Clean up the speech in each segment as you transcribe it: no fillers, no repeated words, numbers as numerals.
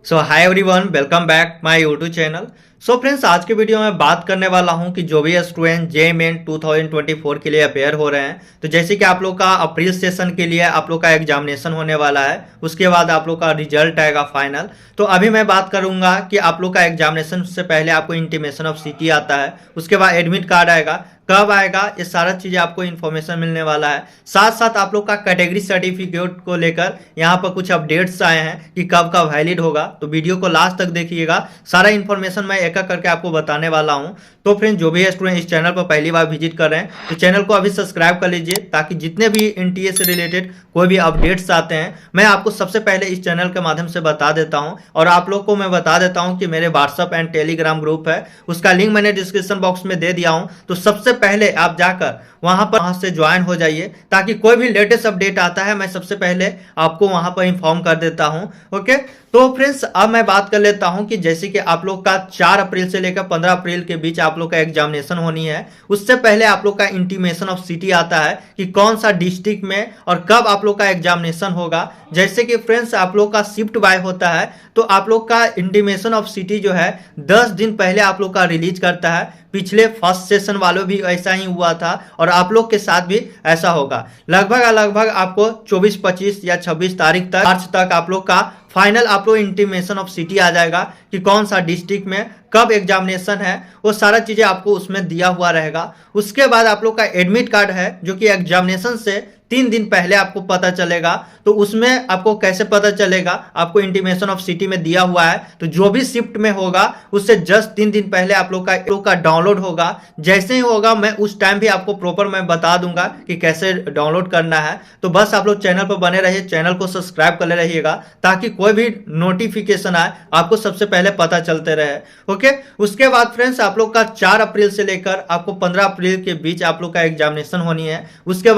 So hi everyone, welcome back my YouTube channel. So friends, आज के video में बात करने वाला हूं कि जो भी स्टूडेंट जेईई मेन 2024 के लिए अपेयर हो रहे हैं, तो जैसे कि आप लोग का अप्रैल सेशन के लिए आप लोग का एग्जामिनेशन होने वाला है, उसके बाद आप लोग का रिजल्ट आएगा फाइनल। तो अभी मैं बात करूंगा कि आप लोग का एग्जामिनेशन से पहले आपको इंटीमेशन ऑफ सिटी आता है, उसके बाद एडमिट कार्ड आएगा, कब आएगा, ये सारा चीजें आपको इन्फॉर्मेशन मिलने वाला है। साथ साथ आप लोग का कैटेगरी सर्टिफिकेट को लेकर यहाँ पर कुछ अपडेट्स आए हैं कि कब का वैलिड होगा, तो वीडियो को लास्ट तक देखिएगा। सारा इन्फॉर्मेशन मैं एक एक करके आपको बताने वाला हूँ। तो फ्रेंड, जो भी स्टूडेंट इस चैनल पर पहली बार विजिट कर रहे हैं तो चैनल को अभी सब्सक्राइब कर लीजिए, ताकि जितने भी एनटीए से रिलेटेड कोई भी अपडेट्स आते हैं मैं आपको सबसे पहले इस चैनल के माध्यम से बता देता हूँ। और आप लोग को मैं बता देता हूँ कि मेरे व्हाट्सअप एंड टेलीग्राम ग्रुप है, उसका लिंक मैंने डिस्क्रिप्शन बॉक्स में दे दिया हूँ। तो सबसे पहले आप जाकर वहां से ज्वाइन हो जाइए, ताकि कोई भी लेटेस्ट अपडेट आता है मैं सबसे पहले आपको वहां पर इन्फॉर्म कर देता हूं। ओके, तो फ्रेंड्स अब मैं बात कर लेता हूं कि जैसे कि आप लोग का 4 अप्रैल से लेकर 15 अप्रैल के बीच आप लोग का एग्जामिनेशन होनी है। उससे पहले आप लोग का इंटीमेशन ऑफ सिटी आता है कि कौन सा डिस्ट्रिक्ट में और कब आप लोग का एग्जामिनेशन होगा। जैसे कि फ्रेंड्स, आप लोग का शिफ्ट बाय होता है, तो आप लोग का इंटीमेशन ऑफ सिटी जो है 10 दिन पहले आप लोग का रिलीज करता है। पिछले फर्स्ट सेशन वालों भी ऐसा ही हुआ था और आप लोग के साथ भी ऐसा होगा। लगभग आपको 24, 25 या 26 तारीख तक, मार्च तक आप लोग का फाइनल आप लोग इंटीमेशन ऑफ सिटी आ जाएगा कि कौन सा डिस्ट्रिक्ट में कब एग्जामिनेशन है, वो सारा चीजें आपको उसमें दिया हुआ रहेगा। उसके बाद आप लोग का एडमिट कार्ड है, जो कि एग्जामिनेशन से 3 दिन पहले आपको पता चलेगा। तो उसमें आपको कैसे पता चलेगा, आपको इंटीमेशन ऑफ सिटी में दिया हुआ है, तो जो भी शिफ्ट में होगा उससे जस्ट 3 दिन पहले आप लोग का डाउनलोड होगा। जैसे ही होगा मैं उस टाइम भी आपको प्रॉपर मैं बता दूंगा कि कैसे डाउनलोड करना है। तो बस आप लोग चैनल पर बने रहिए, चैनल को सब्सक्राइब कर रहिएगा, ताकि कोई भी नोटिफिकेशन आए आपको सबसे पहले पता चलते रहे। ओके, उसके बाद फ्रेंड्स, आप लोग का 4 अप्रैल से लेकर आपको 15 अप्रैल के बीच आप लोग का एग्जामिनेशन होनी है। उसके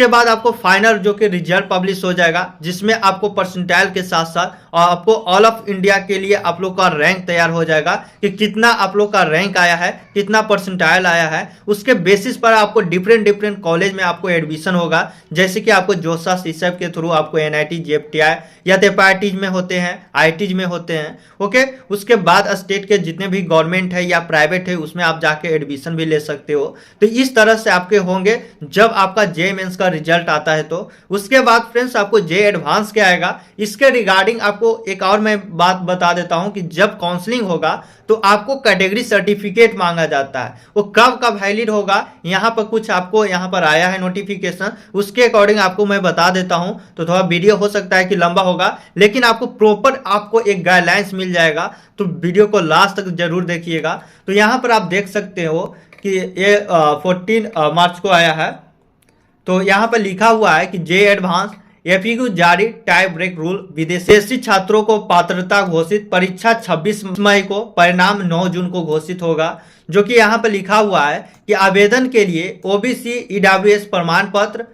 बाद आपको फाइनल जो कि रिजल्ट पब्लिश हो जाएगा, जिसमें आपको परसेंटाइल के साथ साथ और आपको ऑल ऑफ इंडिया के लिए आप लोग का रैंक तैयार हो जाएगा कि कितना आप लोग का रैंक आया है, कितना परसेंटाइल आया है। उसके बेसिस पर आपको डिफरेंट कॉलेज में आपको एडमिशन होगा। जैसे कि आपको जोसा सीसेप के थ्रू आपको एनआईटी, जेएफटीआई या तेपाईटीज में होते हैं, आईटीज में होते हैं। ओके, उसके बाद स्टेट के जितने भी गवर्नमेंट है या प्राइवेट है उसमें आप जाके एडमिशन भी ले सकते हो। तो इस तरह से आपके होंगे जब आपका जेईई मेंस का रिजल्ट आता है। तो उसके बाद फ्रेंड्स, आपको जेईई एडवांस क्या आएगा, इसके रिगार्डिंग आपको एक और मैं बात बता देता हूं कि जब काउंसलिंग होगा तो आपको कैटेगरी सर्टिफिकेट मांगा जाता है। वो कब कब वैलिड होगा, यहां पर कुछ आपको यहां पर आया है नोटिफिकेशन, उसके अकॉर्डिंग आपको मैं बता देता हूं। तो थोड़ा वीडियो हो सकता है कि लंबा होगा, लेकिन आपको प्रॉपर आपको एक गाइडलाइंस मिल जाएगा। तो वीडियो को लास्ट तक जरूर देखिएगा। तो यहां पर आप देख सकते हो कि ये 14 मार्च को आया है। तो यहाँ पर लिखा हुआ है कि जेईई एडवांस एफईक्यू जारी, टाई ब्रेक रूल, विदेशी छात्रों को पात्रता घोषित, परीक्षा 26 मई को, परिणाम 9 जून को घोषित होगा। जो कि यहाँ पर लिखा हुआ है कि आवेदन के लिए ओबीसी ईडब्ल्यूएस प्रमाण पत्र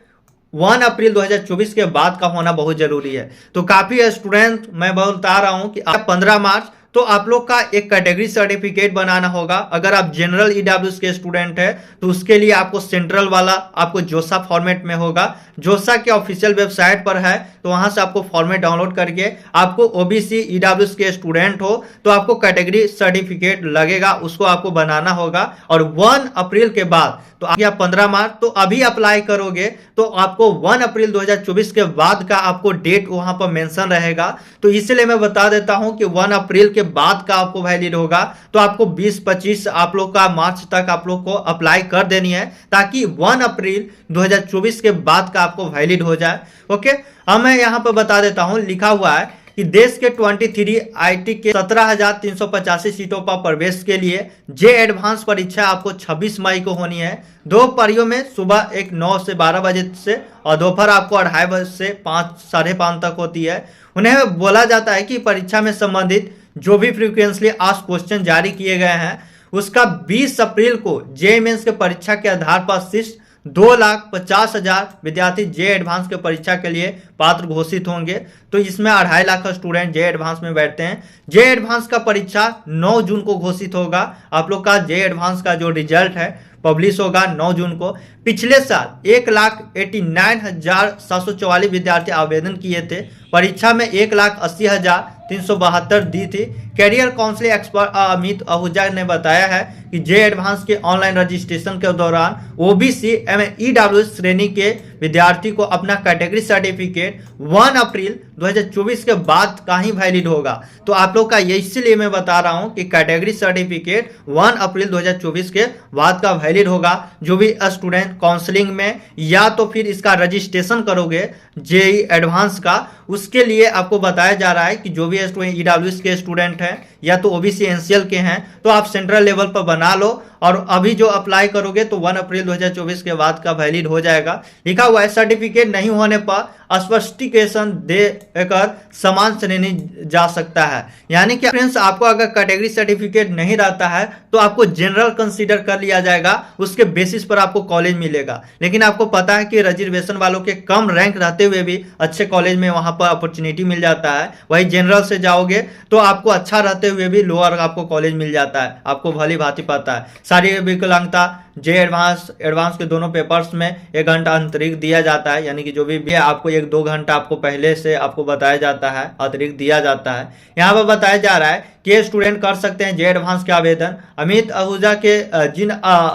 1 अप्रैल 2024 के बाद का होना बहुत जरूरी है। तो काफी स्टूडेंट मैं बता रहा हूँ कि 15 मार्च तो आप लोग का एक कैटेगरी सर्टिफिकेट बनाना होगा। अगर आप जनरल ईडब्ल्यूएस के स्टूडेंट है तो उसके लिए आपको सेंट्रल वाला आपको जोसा फॉर्मेट में होगा। जोसा के ऑफिशियल वेबसाइट पर है, तो वहां से आपको फॉर्मेट डाउनलोड करके आपको ओबीसी ईडब्ल्यूएस के स्टूडेंट हो तो आपको कैटेगरी सर्टिफिकेट लगेगा, उसको आपको बनाना होगा। और 1 अप्रैल के बाद, तो आप 15 मार्च तो अभी अप्लाई करोगे तो आपको 1 अप्रैल 2024 के बाद का आपको डेट वहां पर मेंशन रहेगा। तो इसलिए मैं बता देता हूं कि 1 अप्रैल के बाद का आपको वैलिड होगा। तो आपको 20-25 आप लोग का मार्च तक आप लोग को अप्लाई कर देनी है, ताकि 1 अप्रैल 2024 के बाद का आपको वैलिड हो जाए। ओके, अब मैं यहां पर बता देता हूं, लिखा हुआ है कि देश के 23 आईटी के 17,385 सीटों पर प्रवेश के लिए जेईई एडवांस परीक्षा आपको 26 मई को होनी है। 2 पारियों में सुबह 9 से 12 बजे से और दोपहर आपको 2:30 बजे से 5, 5:30 तक होती है। उन्हें बोला जाता है कि परीक्षा में संबंधित जो भी फ्रीक्वेंटली आस्क्ड क्वेश्चन जारी किए गए हैं उसका 20 अप्रैल को जेईई मेंस के परीक्षा के आधार पर शीर्ष 2,50,000 विद्यार्थी जेईई एडवांस के परीक्षा के लिए पात्र घोषित होंगे। तो इसमें 2.5 लाख स्टूडेंट जेईई एडवांस में बैठते हैं। जेईई एडवांस का परीक्षा 9 जून को घोषित होगा। आप लोग का जेईई एडवांस का जो रिजल्ट है पब्लिश होगा 9 जून को। पिछले साल 1,89,744 विद्यार्थी आवेदन किए थे। परीक्षा में 1,80,372 दी थी। Career counselling expert Amit Ahuja ने बताया है कि जे एडवांस के ऑनलाइन रजिस्ट्रेशन के दौरान ओबीसी एवं ईडब्ल्यूएस श्रेणी के विद्यार्थी को अपना कैटेगरी सर्टिफिकेट 1 अप्रैल 2024 के बाद का ही वैलिड होगा। तो आप लोग का ये इसलिए मैं बता रहा हूं कि कैटेगरी सर्टिफिकेट 1 अप्रैल 2024 के बाद का वैलिड होगा। जो भी स्टूडेंट काउंसलिंग में या तो फिर इसका रजिस्ट्रेशन करोगे जेई एडवांस का, उसके लिए आपको बताया जा रहा है कि जो भी स्टूडेंट ईडब्ल्यूएस के स्टूडेंट हैं या तो ओबीसी एनसीएल के हैं तो आप सेंट्रल लेवल पर बना लो, और अभी जो अप्लाई करोगे तो 1 अप्रैल 2024 के बाद का वैलिड हो जाएगा। लिखा हुआ है सर्टिफिकेट नहीं होने पर स्पष्टीकरण देकर समान श्रेणी जा सकता है। यानी कि फ्रेंड्स आपको अगर कैटेगरी सर्टिफिकेट नहीं रहता है तो आपको जनरल कंसीडर कर लिया जाएगा, उसके बेसिस पर आपको कॉलेज मिलेगा। लेकिन आपको पता है कि रिजर्वेशन वालों के कम रैंक रहते हुए भी अच्छे कॉलेज में वहां पर अपॉर्चुनिटी मिल जाता है। वही जनरल से जाओगे तो आपको अच्छा रहते हुए भी लोअर आपको कॉलेज मिल जाता है। आपको भली भांति पता है। सारी विकलांगता जे एडवांस के दोनों पेपर्स में 1 घंटा अतिरिक्त दिया जाता है। यानी कि जो भी आपको 1-2 घंटा आपको पहले से आपको बताया जाता है, अतिरिक्त दिया जाता है। यहाँ पर बताया जा रहा है कि स्टूडेंट कर सकते हैं जे एडवांस के आवेदन। अमित आहूजा के जिन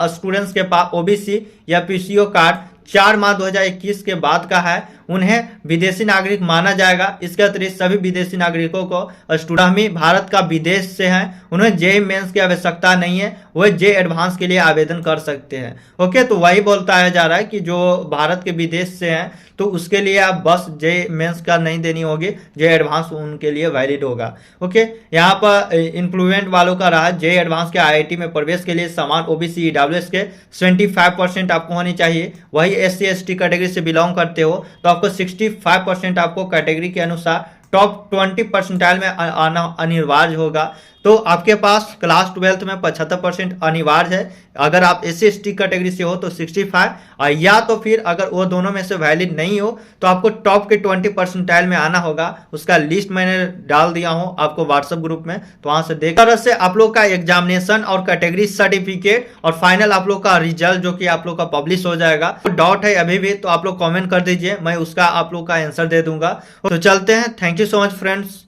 स्टूडेंट्स के पास ओबीसी या पीसीओ कार्ड 4 मार्च 2021 के बाद का है उन्हें विदेशी नागरिक माना जाएगा। इसके अतिरिक्त सभी विदेशी नागरिकों को स्टूडेंट भारत का विदेश से हैं, उन्हें जेईई मेंस की आवश्यकता नहीं है, वह जे एडवांस के लिए आवेदन कर सकते हैं। ओके, तो वही बोलता जा रहा है कि जो भारत के विदेश से हैं तो उसके लिए आप बस जेईई मेंस का नहीं देनी होगी, जे एडवांस उनके लिए वैलिड होगा। ओके, यहाँ पर इन्फ्लुएंट वालों का रहा जे एडवांस के आईआईटी में प्रवेश के लिए समान ओबीसी ईडब्ल्यूएस के 75% आपको होनी चाहिए। वही एससी एसटी कैटेगरी से बिलोंग करते हो तो आपको 65% आपको कैटेगरी के अनुसार टॉप 20 परसेंटाइल में आना अनिवार्य होगा। तो आपके पास क्लास 12 में 75% अनिवार्य है। अगर आप एससी एसटी कैटेगरी से हो तो 65, या तो फिर अगर वो दोनों में से वैलिड नहीं हो तो आपको टॉप के 20 परसेंटाइल में आना होगा। उसका लिस्ट मैंने डाल दिया हूं आपको व्हाट्सएप ग्रुप में, तो वहां से देख तरह से आप लोग का एग्जामिनेशन और कैटेगरी सर्टिफिकेट और फाइनल आप लोग का रिजल्ट जो कि आप लोग का पब्लिश हो जाएगा। तो डाउट है अभी भी तो आप लोग कॉमेंट कर दीजिए, मैं उसका आप लोग का आंसर दे दूंगा। तो चलते हैं। Thank you so much friends.